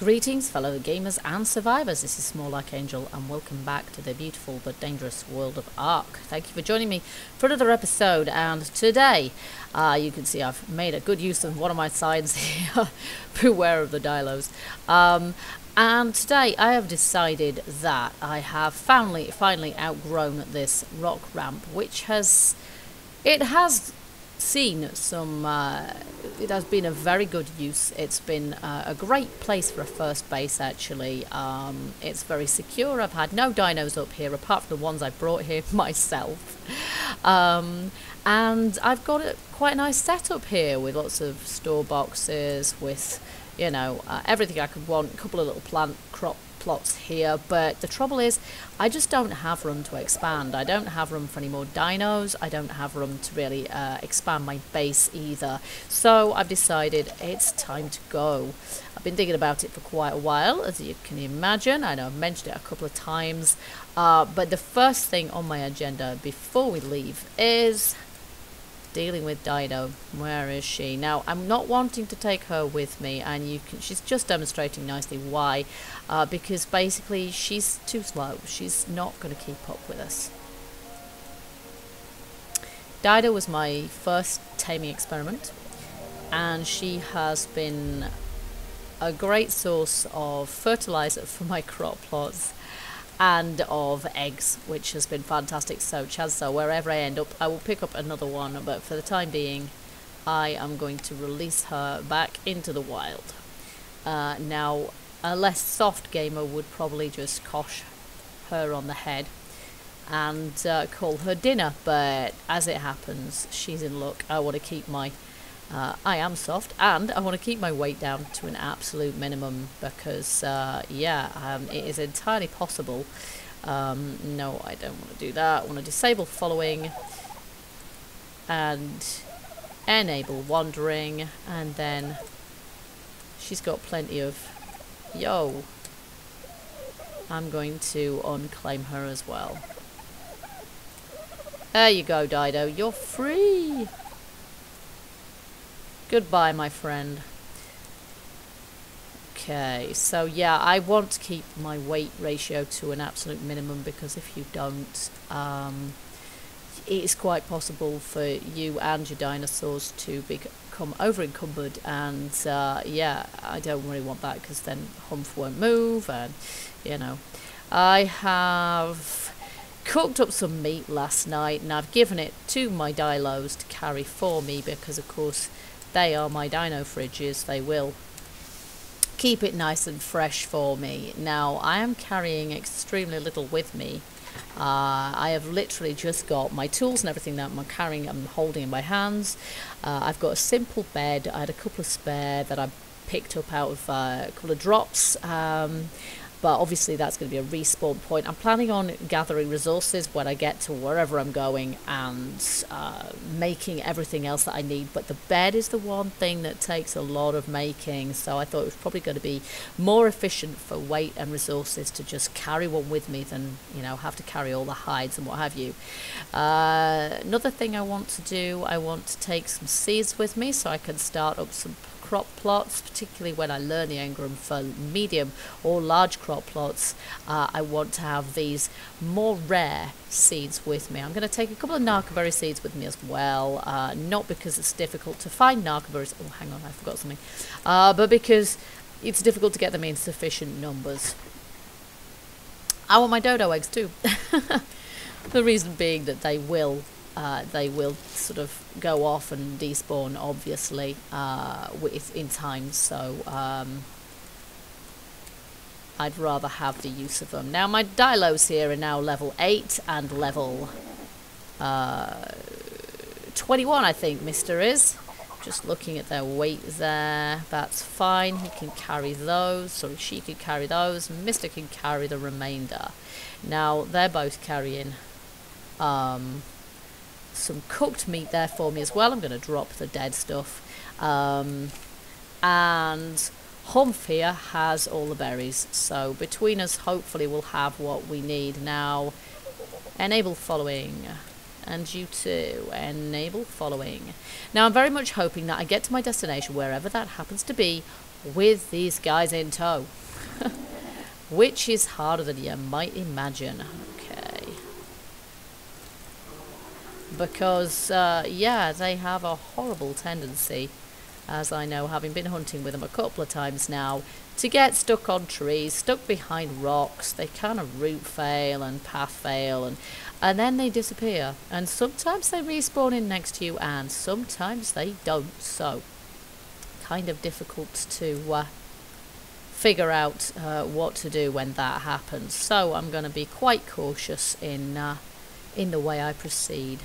Greetings fellow gamers and survivors, this is Small Archangel and welcome back to the beautiful but dangerous world of ARK. Thank you for joining me for another episode, and today you can see I've made a good use of one of my signs here, beware of the dinos. And today I have decided that I have finally outgrown this rock ramp, which has seen some it has been a very good use. It's been a great place for a first base actually. It's very secure. I've had no dinos up here apart from the ones I brought here myself, and I've got quite a nice setup here with lots of store boxes with, you know, everything I could want. A couple of little plant crop plots here, but the trouble is I just don't have room to expand. I don't have room for any more dinos. I don't have room to really expand my base either, so I've decided it's time to go. I've been thinking about it for quite a while, as you can imagine. I know I've mentioned it a couple of times, but the first thing on my agenda before we leave is dealing with Dino. Where is she? Now, I'm not wanting to take her with me, and she's just demonstrating nicely why, because basically she's too slow. She's not going to keep up with us. Dino was my first taming experiment, and she has been a great source of fertilizer for my crop plots and of eggs, which has been fantastic. So chances are wherever I end up I will pick up another one, but for the time being I am going to release her back into the wild. Now a less soft gamer would probably just cosh her on the head and call her dinner, but as it happens she's in luck. I want to keep my I am soft, and I want to keep my weight down to an absolute minimum because, it is entirely possible. No, I don't want to do that. I want to disable following and enable wandering, and then she's got plenty of... Yo! I'm going to unclaim her as well. There you go, Dido. You're free! Goodbye, my friend. Okay, so yeah, I want to keep my weight ratio to an absolute minimum, because if you don't, it is quite possible for you and your dinosaurs to become over-encumbered, and yeah, I don't really want that, because then Humph won't move, and, you know. I have cooked up some meat last night, and I've given it to my dilos to carry for me, because, of course, they are my dino fridges. They will keep it nice and fresh for me. Now, I am carrying extremely little with me. I have literally just got my tools and everything that I'm holding in my hands. I've got a simple bed. I had a couple of spare that I picked up out of a couple of drops. But obviously that's going to be a respawn point. I'm planning on gathering resources when I get to wherever I'm going and making everything else that I need. But the bed is the one thing that takes a lot of making, so I thought it was probably going to be more efficient for weight and resources to just carry one with me than, you know, have to carry all the hides and what have you. Another thing I want to do, I want to take some seeds with me so I can start up some crop plots, particularly when I learn the engram for medium or large crop plots. I want to have these more rare seeds with me. I'm going to take a couple of narcoberry seeds with me as well, not because it's difficult to find narcoberries. Oh, hang on, I forgot something. But because it's difficult to get them in sufficient numbers. I want my dodo eggs too. The reason being that they will sort of go off and despawn, obviously, in time, so I'd rather have the use of them. Now, my dilos here are now level 8 and level 21, I think Mr. is. Just looking at their weight there, that's fine. He can carry those, sorry, she can carry those, Mr. can carry the remainder. Now, they're both carrying some cooked meat there for me as well. I'm going to drop the dead stuff. And Humph here has all the berries. So between us, hopefully, we'll have what we need. Now, enable following. And you too. Enable following. Now, I'm very much hoping that I get to my destination, wherever that happens to be, with these guys in tow. Which is harder than you might imagine. Okay. Because, yeah, they have a horrible tendency, as I know, having been hunting with them a couple of times now, to get stuck on trees, stuck behind rocks. They kind of route fail and path fail, and then they disappear. And sometimes they respawn in next to you, and sometimes they don't. So, kind of difficult to figure out what to do when that happens. So I'm going to be quite cautious in the way I proceed.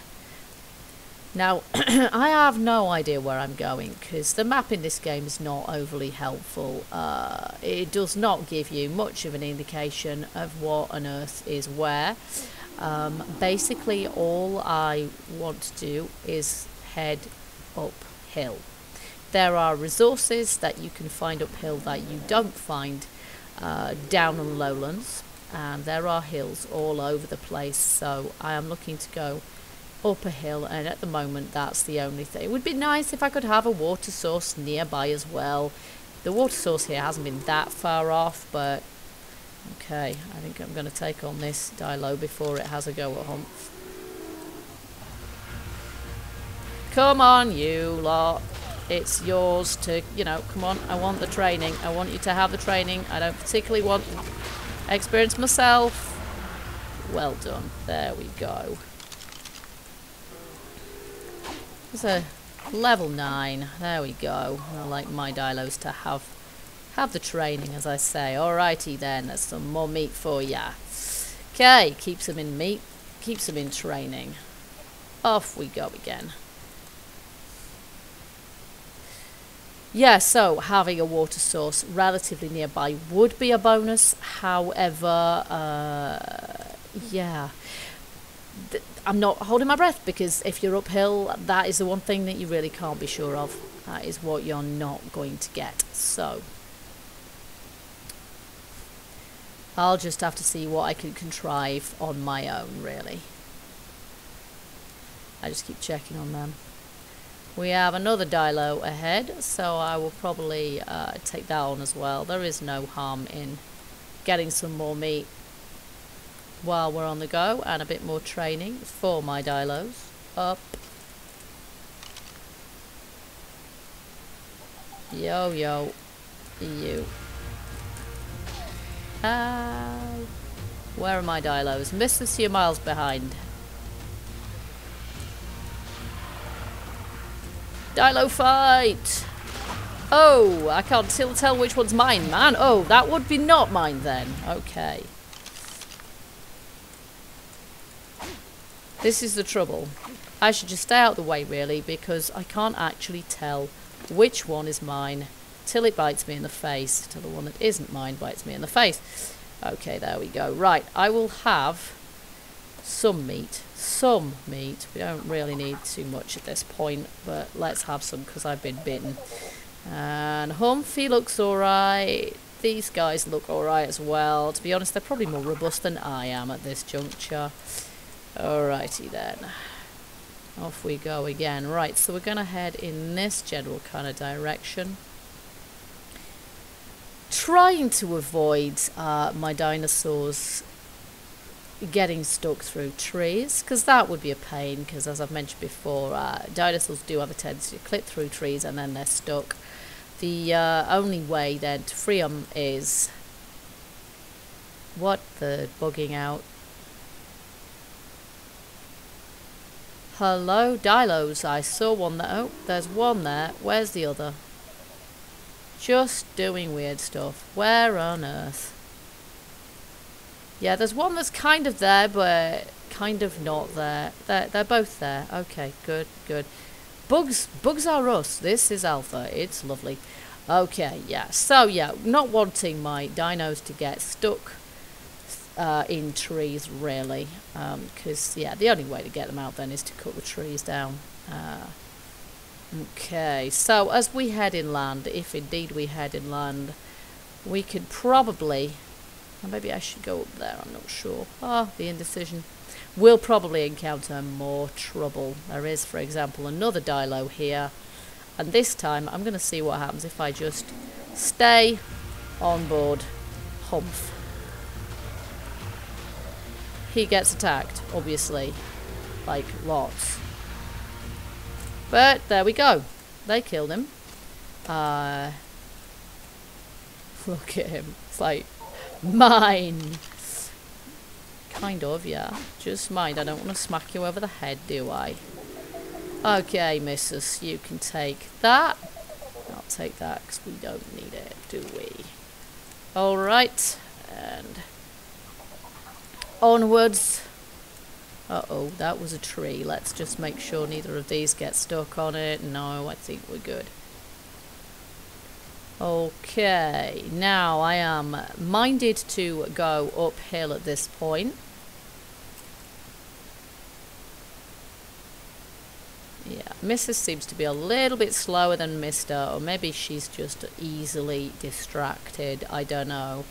Now, I have no idea where I'm going, because the map in this game is not overly helpful. It does not give you much of an indication of what on earth is where. Basically, all I want to do is head uphill. There are resources that you can find uphill that you don't find down on lowlands, and there are hills all over the place, so I am looking to go up a hill, and at the moment that's the only thing. It would be nice if I could have a water source nearby as well. The water source here hasn't been that far off, but okay, I think I'm going to take on this dino before it has a go at Humph. Come on, you lot. It's yours to, you know, come on, I want the training. I want you to have the training. I don't particularly want experience myself. Well done. There we go. It's a level 9. There we go. I like my dinos to have the training, as I say. Alrighty then, there's some more meat for ya. Okay, keeps them in meat, keeps them in training. Off we go again. Yeah, so having a water source relatively nearby would be a bonus. However, yeah, I'm not holding my breath, because if you're uphill, that is the one thing that you really can't be sure of. That is what you're not going to get. So I'll just have to see what I can contrive on my own, really. I just keep checking on them. We have another dino ahead, so I will probably take that on as well. There is no harm in getting some more meat while we're on the go, and a bit more training for my dinos. Up. Yo, yo. You. Where are my dinos? Missed us, few miles behind. Dino fight! Oh, I can't still tell which one's mine, man. Oh, that would be not mine then. Okay. This is the trouble. I should just stay out of the way, really, because I can't actually tell which one is mine till it bites me in the face, till the one that isn't mine bites me in the face. Okay, there we go. Right, I will have some meat. Some meat. We don't really need too much at this point, but let's have some because I've been bitten. And Humphy looks alright. These guys look alright as well. To be honest, they're probably more robust than I am at this juncture. Alrighty then. Off we go again. Right, so we're going to head in this general kind of direction. Trying to avoid my dinosaurs getting stuck through trees, because that would be a pain, because as I've mentioned before, dinosaurs do have a tendency to clip through trees and then they're stuck. The only way then to free them is... What the bugging out? Hello, dinos. I saw one there. Oh, there's one there. Where's the other? Just doing weird stuff. Where on earth? Yeah, there's one that's kind of there, but kind of not there. They're both there. Okay, good, good. Bugs are us. This is alpha. It's lovely. Okay, yeah. So, yeah, not wanting my dinos to get stuck in trees, really. Because, yeah, the only way to get them out then is to cut the trees down. Okay, so as we head inland, if indeed we head inland, we could probably... Maybe I should go up there, I'm not sure. Oh, the indecision. We'll probably encounter more trouble. There is, for example, another dino here. And this time, I'm going to see what happens if I just Stay on board. Humph. He gets attacked, obviously. Like, lots. But, there we go. They killed him. Look at him. It's like, mine. Kind of, yeah. Just mind, I don't want to smack you over the head, do I? Okay, missus, you can take that. I'll take that because we don't need it, do we? Alright, and onwards. Uh-oh, that was a tree. Let's just make sure neither of these get stuck on it. No, I think we're good. Okay, now I am minded to go uphill at this point. Yeah, Mrs. seems to be a little bit slower than Mr. Or maybe she's just easily distracted. I don't know.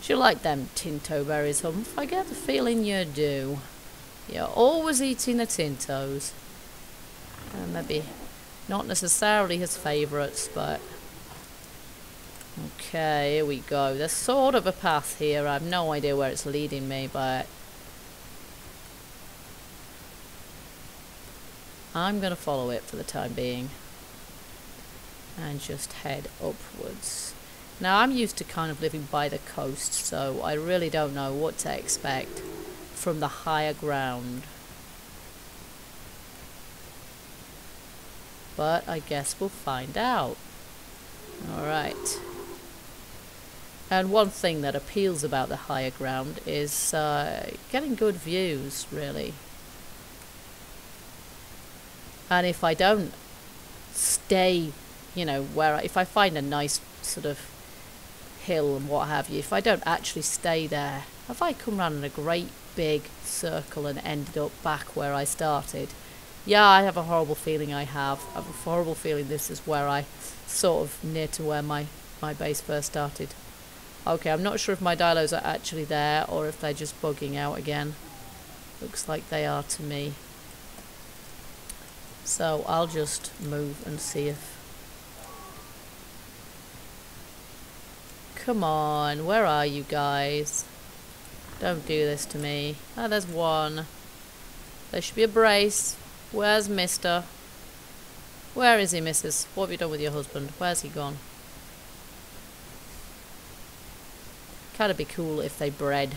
Do you like them Tinto berries, Humph? I get the feeling you do. You're always eating the Tintos. Maybe not necessarily his favourites, but... Okay, here we go. There's sort of a path here. I have no idea where it's leading me, but... I'm going to follow it for the time being. And just head upwards. Now, I'm used to kind of living by the coast, so I really don't know what to expect from the higher ground. But I guess we'll find out. Alright. And one thing that appeals about the higher ground is getting good views, really. And if I don't stay, you know, if I find a nice sort of hill and what have you, if I don't actually stay there, if I come round in a great big circle and ended up back where I started, yeah, I have a horrible feeling I have a horrible feeling this is where I sort of near to where my base first started. Okay, I'm not sure if my dinos are actually there or if they're just bugging out again. Looks like they are to me. So I'll just move and see if... Come on, where are you guys? Don't do this to me. Oh, there's one. There should be a brace. Where's Mister? Where is he, Mrs.? What have you done with your husband? Where's he gone? Kind of be cool if they bred.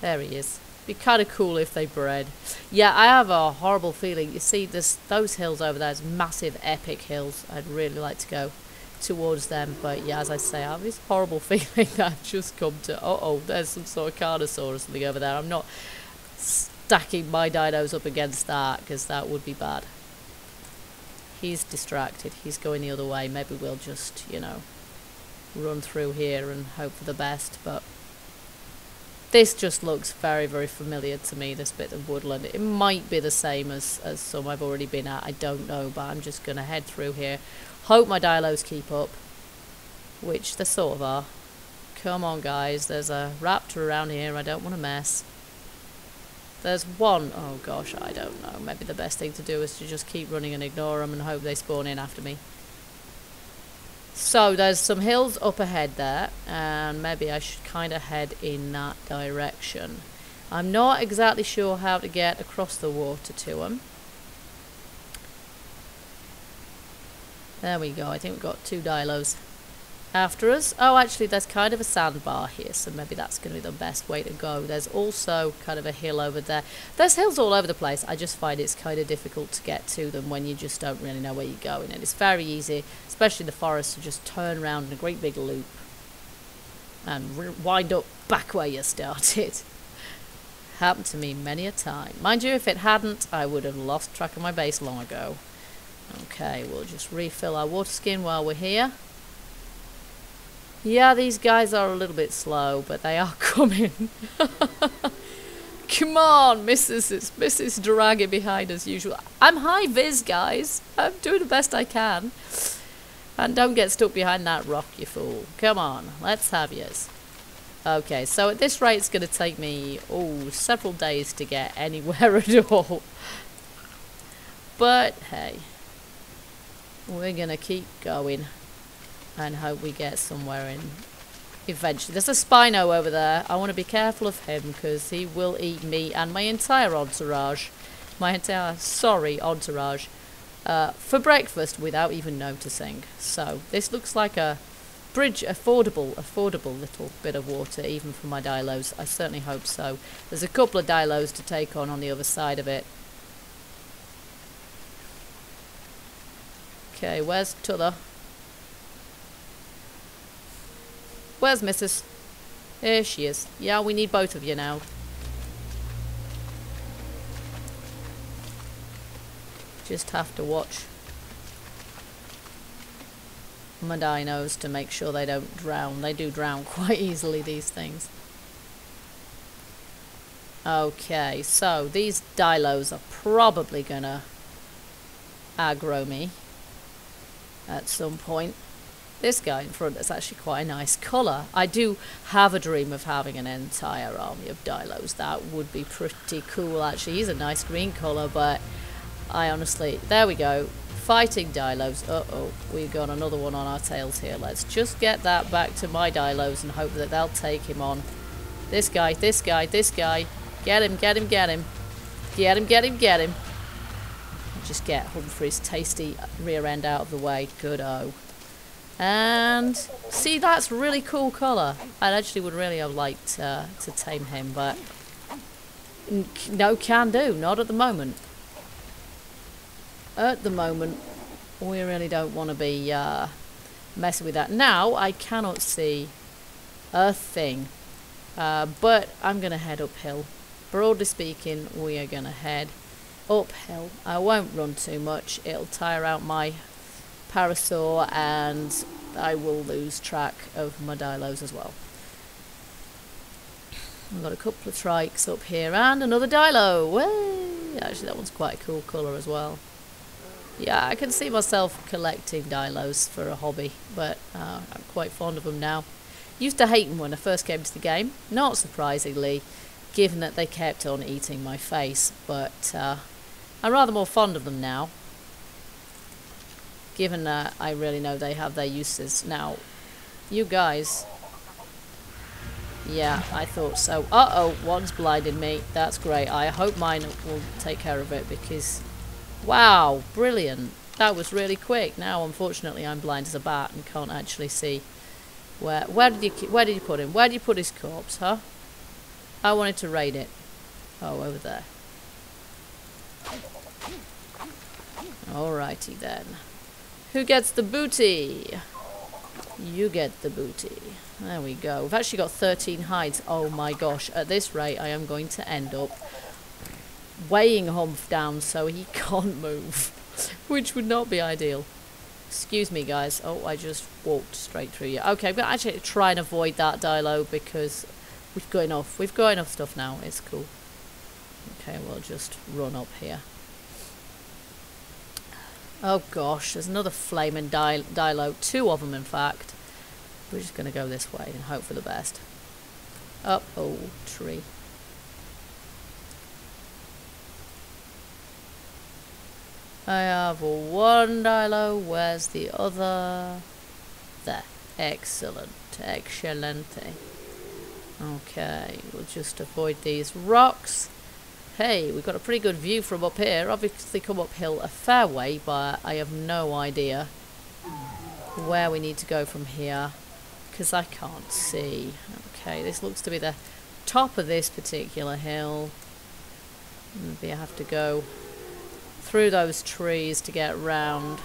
There he is. Be kind of cool if they bred. Yeah, I have a horrible feeling. You see, those hills over there, massive, epic hills. I'd really like to go towards them, but yeah, as I say, I have this horrible feeling that I've just come to. Oh, there's some sort of carnosaur or something over there. I'm not stacking my dinos up against that because that would be bad. He's distracted. He's going the other way. Maybe we'll just, you know, run through here and hope for the best, but this just looks very, very familiar to me, this bit of woodland. It might be the same as some I've already been at, I don't know, but I'm just going to head through here. Hope my dinos keep up, which they sort of are. Come on, guys, there's a raptor around here, I don't want to mess. There's one, oh gosh, I don't know. Maybe the best thing to do is to just keep running and ignore them and hope they spawn in after me. So there's some hills up ahead there, and maybe I should kind of head in that direction. I'm not exactly sure how to get across the water to them. There we go, I think we've got two dinos after us. Oh, actually there's kind of a sandbar here, so maybe that's going to be the best way to go. There's also kind of a hill over there. There's hills all over the place. I just find it's kind of difficult to get to them when you just don't really know where you're going, and it's very easy, especially in the forest, to just turn around in a great big loop and wind up back where you started. Happened to me many a time. Mind you, if it hadn't, I would have lost track of my base long ago. Okay, we'll just refill our water skin while we're here. Yeah, these guys are a little bit slow, but they are coming. Come on, Mrs. It's Mrs. dragging behind as usual. I'm high vis, guys. I'm doing the best I can. And don't get stuck behind that rock, you fool. Come on, let's have yours. Okay, so at this rate, it's going to take me, several days to get anywhere at all. But, hey, we're going to keep going. and hope we get somewhere in eventually. There's a Spino over there. I want to be careful of him because he will eat me and my entire entourage. Entourage. For breakfast without even noticing. So this looks like a affordable little bit of water even for my dilos. I certainly hope so. There's a couple of dilos to take on the other side of it. Okay, where's t'other? Where's Mrs.? Here she is. Yeah, we need both of you now. Just have to watch my dinos to make sure they don't drown. They do drown quite easily, these things. Okay, so these dilos are probably gonna aggro me at some point. This guy in front is actually quite a nice colour. I do have a dream of having an entire army of dilos. That would be pretty cool, actually. He's a nice green colour, but I honestly... There we go. Fighting dilos. Uh-oh, we've got another one on our tails here. Let's just get that back to my dilos and hope that they'll take him on. This guy, this guy, this guy. Get him, get him, get him. Get him, get him, get him. Just get Humphrey's tasty rear end out of the way. Good-o. And see, that's really cool colour. I actually would really have liked to tame him, but no can do. Not at the moment. At the moment, we really don't want to be messing with that. Now, I cannot see a thing, but I'm going to head uphill. Broadly speaking, we are going to head uphill. I won't run too much. It'll tire out my parasaur and I will lose track of my dilos as well. I've got a couple of trikes up here and another dilo. Way! Actually, that one's quite a cool colour as well. Yeah, I can see myself collecting dilos for a hobby, but I'm quite fond of them now. Used to hate them when I first came to the game, not surprisingly, given that they kept on eating my face, but I'm rather more fond of them now, given that I really know they have their uses. Now, you guys... Yeah, I thought so. Uh-oh, one's blinded me. That's great. I hope mine will take care of it because... Wow, brilliant. That was really quick. Now, unfortunately, I'm blind as a bat and can't actually see. Where did you put him? Where did you put his corpse, huh? I wanted to raid it. Oh, over there. Alrighty then. Who gets the booty? You get the booty. There we go. We've actually got 13 hides. Oh my gosh. At this rate, I am going to end up weighing Humph down so he can't move. Which would not be ideal. Excuse me, guys. Oh, I just walked straight through you. Okay, I'm going to actually try and avoid that dilo because we've got enough. We've got enough stuff now. It's cool. Okay, we'll just run up here. Oh gosh, there's another flaming dilo. Two of them, in fact. We're just going to go this way and hope for the best. Oh, tree. I have one dilo. Where's the other? There. Excellent. Excelente. Okay, we'll just avoid these rocks. Hey, we've got a pretty good view from up here. Obviously come uphill a fair way, but I have no idea where we need to go from here because I can't see. Okay, this looks to be the top of this particular hill. Maybe I have to go through those trees to get round.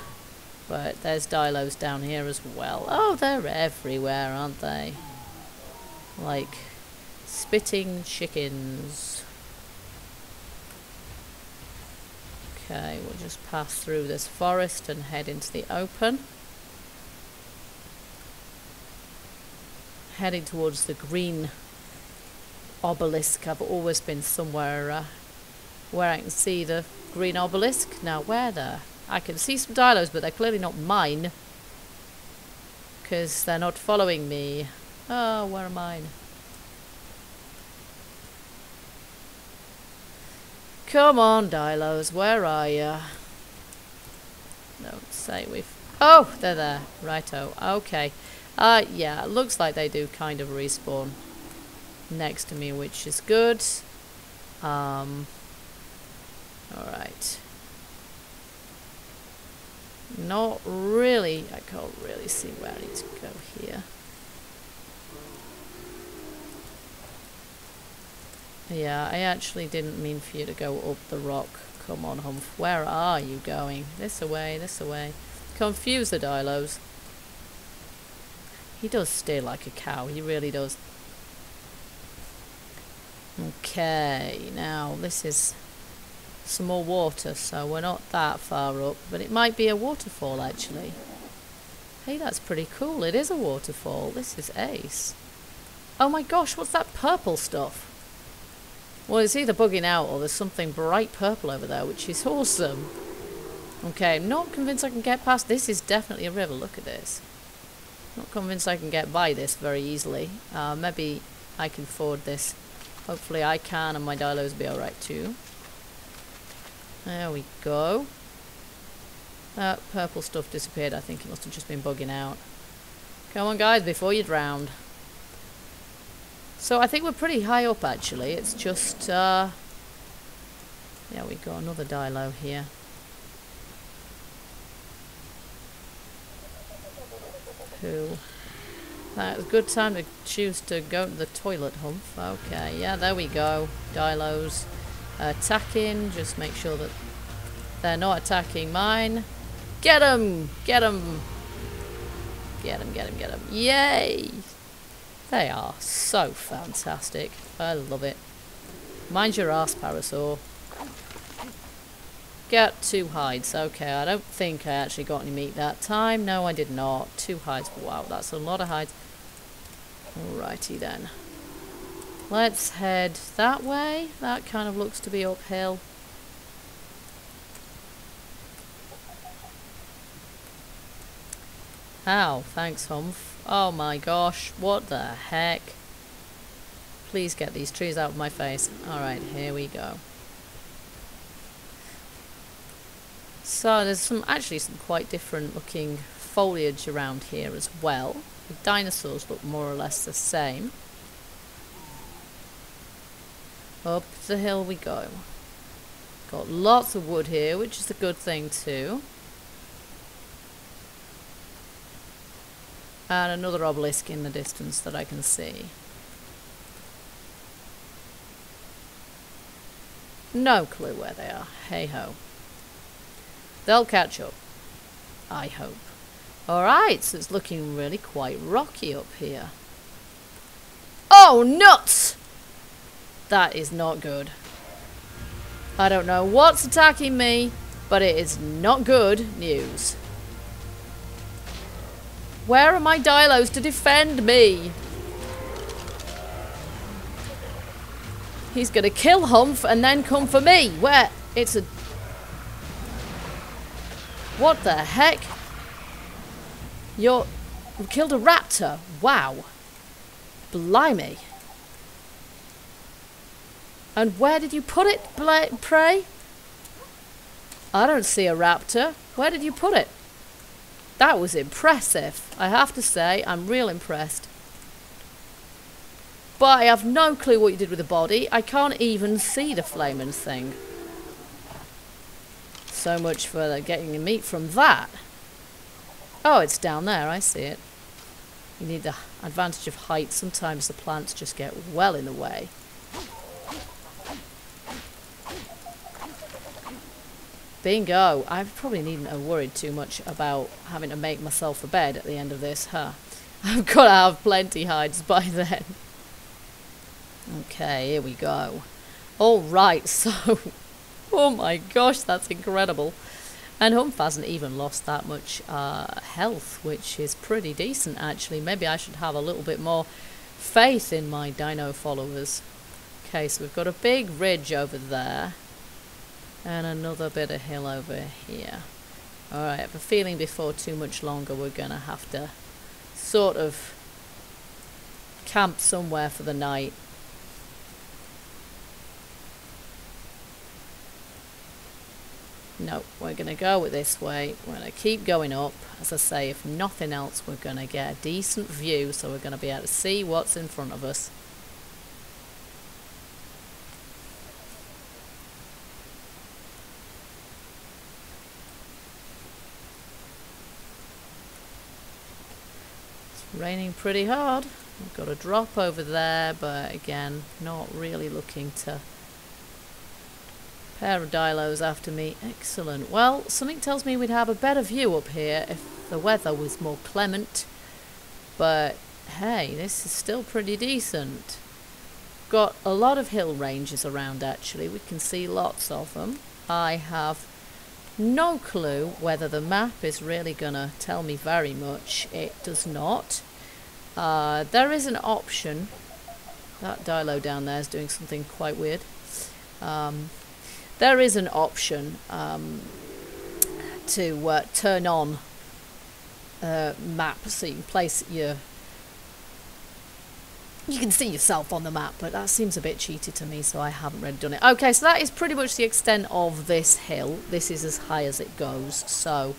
But there's dilos down here as well. Oh, they're everywhere, aren't they? Like spitting chickens. Okay, we'll just pass through this forest and head into the open. Heading towards the green obelisk. I've always been somewhere where I can see the green obelisk. Now, where there? I can see some dilos, but they're clearly not mine. Because they're not following me. Oh, where are mine? Come on, dilos, where are ya? Don't say we've Oh, they're there. Righto. Okay. Yeah, it looks like they do kind of respawn next to me, which is good. Alright. Not really. I can't really see where I need to go here. Yeah, I actually didn't mean for you to go up the rock. Come on, Humph. Where are you going? This away, this away. Confuse the dilos. He does steer like a cow. He really does. Okay, now this is some more water, so we're not that far up, but it might be a waterfall actually. Hey, that's pretty cool. It is a waterfall. This is ace. Oh my gosh, what's that purple stuff? Well, it's either bugging out or there's something bright purple over there, which is awesome. Okay, I'm not convinced I can get past. This is definitely a river. Look at this. Not convinced I can get by this very easily. Maybe I can ford this. Hopefully I can, and my dilos will be alright too. There we go. That purple stuff disappeared. I think it must have just been bugging out. Come on, guys, before you drown. So I think we're pretty high up, actually. It's just, yeah, we've got another dilo here. Cool. That's a good time to choose to go to the toilet, Humph. Okay, yeah, there we go. Dilos attacking. Just make sure that they're not attacking mine. Get 'em! Get 'em! Get 'em, get 'em, get 'em. Yay! They are so fantastic. I love it. Mind your ass, Parasaur. Get 2 hides. Okay, I don't think I actually got any meat that time. No, I did not. 2 hides. Wow, that's a lot of hides. Alrighty then. Let's head that way. That kind of looks to be uphill. Ow, thanks, Humph. Oh my gosh, what the heck? Please get these trees out of my face. Alright, here we go. So there's actually some quite different looking foliage around here as well. The dinosaurs look more or less the same. Up the hill we go. Got lots of wood here, which is a good thing too. And another obelisk in the distance that I can see. No clue where they are. Hey ho. They'll catch up. I hope. Alright, so it's looking really quite rocky up here. Oh, nuts! That is not good. I don't know what's attacking me, but it is not good news. Where are my dilos to defend me? He's gonna kill Humph and then come for me. Where? It's a... What the heck? You killed a raptor. Wow. Blimey. And where did you put it, pray? I don't see a raptor. Where did you put it? That was impressive. I have to say, I'm real impressed. But I have no clue what you did with the body. I can't even see the flaming thing. So much for getting the meat from that. Oh, it's down there. I see it. You need the advantage of height. Sometimes the plants just get well in the way. Bingo. I probably needn't have worried too much about having to make myself a bed at the end of this, huh? I've got to have plenty hides by then. Okay, here we go. Alright, so... Oh my gosh, that's incredible. And Humph hasn't even lost that much health, which is pretty decent, actually. Maybe I should have a little bit more faith in my dino followers. Okay, so we've got a big ridge over there. And another bit of hill over here. Alright, I have a feeling before too much longer we're going to have to sort of camp somewhere for the night. No, we're going to go it this way. We're going to keep going up. As I say, if nothing else, we're going to get a decent view, so we're going to be able to see what's in front of us. It's raining pretty hard. We've got a drop over there, but again, not really looking to... Pair of dilos after me. Excellent. Well, something tells me we'd have a better view up here if the weather was more clement. But hey, this is still pretty decent. Got a lot of hill ranges around actually. We can see lots of them. I have no clue whether the map is really gonna tell me very much. It does not. There is an option. That dilo down there is doing something quite weird. There is an option to turn on map, so you can place your... You can see yourself on the map, but that seems a bit cheaty to me, so I haven't really done it. Okay, so that is pretty much the extent of this hill. This is as high as it goes, so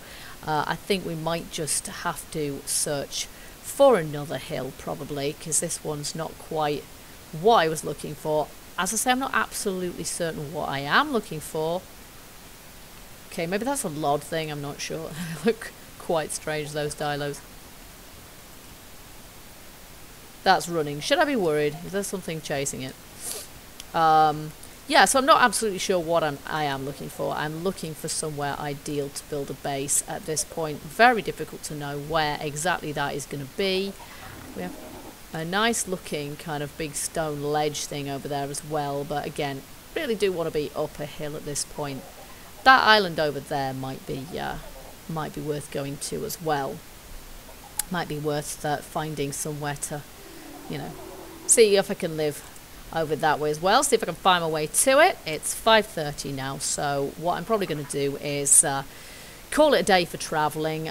I think we might just have to search for another hill, probably, because this one's not quite what I was looking for. As I say, I'm not absolutely certain what I am looking for. Okay, maybe that's a LOD thing, I'm not sure. They look quite strange, those dilos. That's running. Should I be worried? Is there something chasing it? Yeah, so I'm not absolutely sure what I am looking for. I'm looking for somewhere ideal to build a base at this point. Very difficult to know where exactly that is going to be. We have a nice looking kind of big stone ledge thing over there as well, but again, really do want to be up a hill at this point. That island over there might be worth going to as well. Might be worth finding somewhere to, you know, see if I can live over that way as well. See if I can find my way to it. It's 5:30 now, so what I'm probably going to do is call it a day for travelling,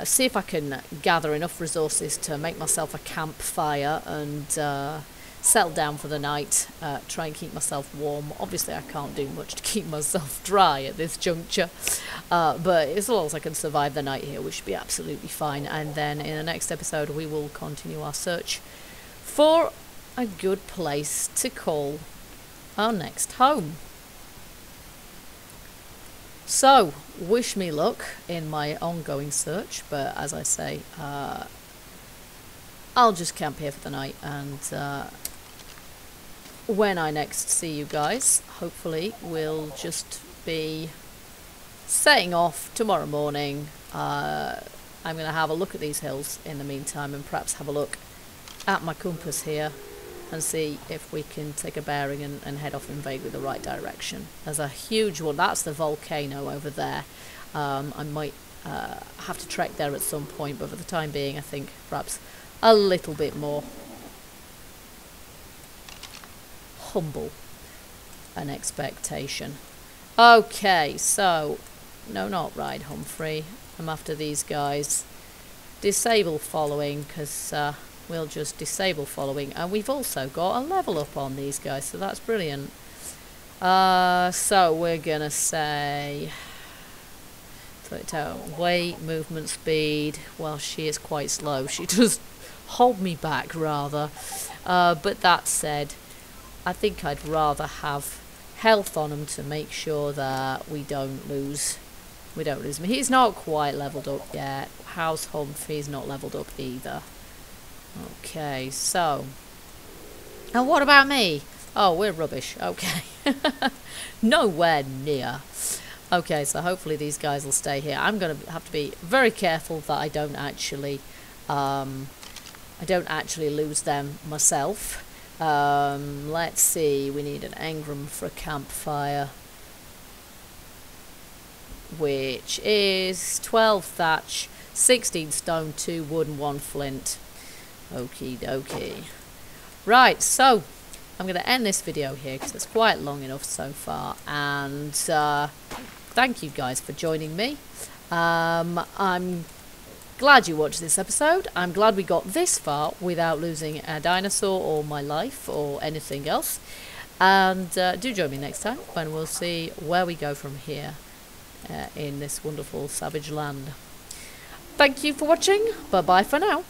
see if I can gather enough resources to make myself a campfire and settle down for the night, try and keep myself warm. Obviously I can't do much to keep myself dry at this juncture, but as long as I can survive the night here, which should be absolutely fine. And then in the next episode we will continue our search for a good place to call our next home. So, wish me luck in my ongoing search, but as I say, I'll just camp here for the night, and when I next see you guys, hopefully we'll just be setting off tomorrow morning. I'm going to have a look at these hills in the meantime, and perhaps have a look at my compass here and see if we can take a bearing and head off in vaguely the right direction. There's a huge one. That's the volcano over there. I might have to trek there at some point, but for the time being I think perhaps a little bit more humble an expectation. Okay, so no, not ride Humphrey. I'm after these guys. Disable following, because we'll just disable following, and we've also got a level up on these guys, so that's brilliant. So we're gonna say weight, movement speed. Well, she is quite slow. She does hold me back rather, but that said, I think I'd rather have health on him to make sure that we don't lose him. He's not quite leveled up yet. How's Humphrey's not leveled up either. Okay, so, and what about me? Oh, we're rubbish. Okay. Nowhere near. Okay, so hopefully these guys will stay here. I'm going to have to be very careful that I don't actually lose them myself. Let's see, we need an engram for a campfire, which is 12 thatch, 16 stone, 2 wood and 1 flint. Okie dokie. Right, so I'm going to end this video here because it's quite long enough so far, and thank you guys for joining me. I'm glad you watched this episode. I'm glad we got this far without losing a dinosaur or my life or anything else, and do join me next time when we'll see where we go from here. in this wonderful savage land. Thank you for watching. Bye bye for now.